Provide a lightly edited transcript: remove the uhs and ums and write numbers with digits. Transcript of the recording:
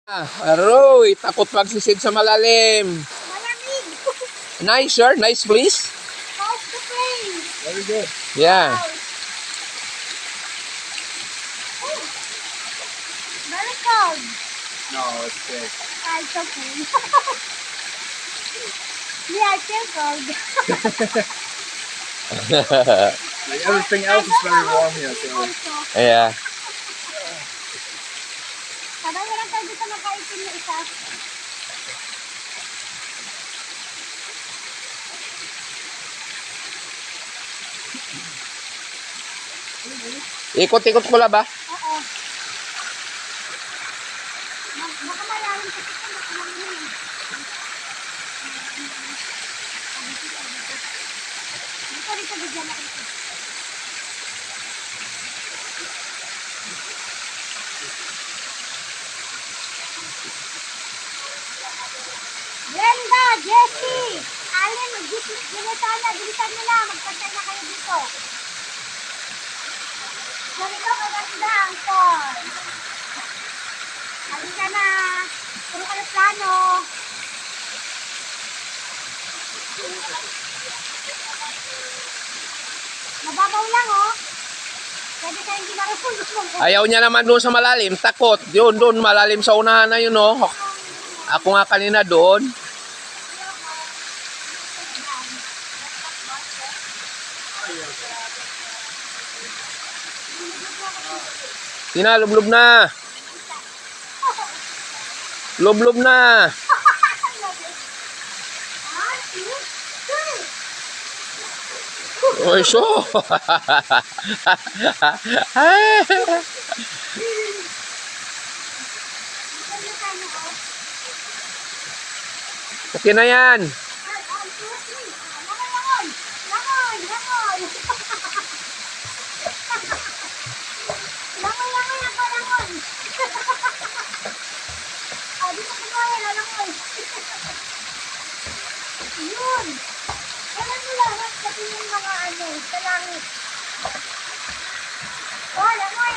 Aroy, takot magsisid sa malalim. Malamig. Nice, sir. Nice, please. How's the plane? Very good. Yeah. Wow. Oh, very cold. No, it's big. It's okay. Yeah, I feel cold. Like everything else is very warm here, so Also, Yeah. sabay na lang tayo dito nakaitim na isa. Ikot-ikot ko lang ba? Oo. Baka malalim kasi ito, baka malalim. Dito, bigyan ako ito. Brenda, Jessie, Allen, bilisan nyo na, magpantay na kayo dito. Ganito kaganda ang ton. Halika na, puro kayo plano. Mababaw lang, oh. Pwede kayo hindi marunong. Ayaw niya naman doon sa malalim. Takot. Doon, malalim sa unahan na yun, oh. Ako nga kanina doon. Lublob na. Lublob na. Oy, so. Okay na yan. Yun! Kailan mo lahat kasi yung mga ano, sa langit. Oh, langoy!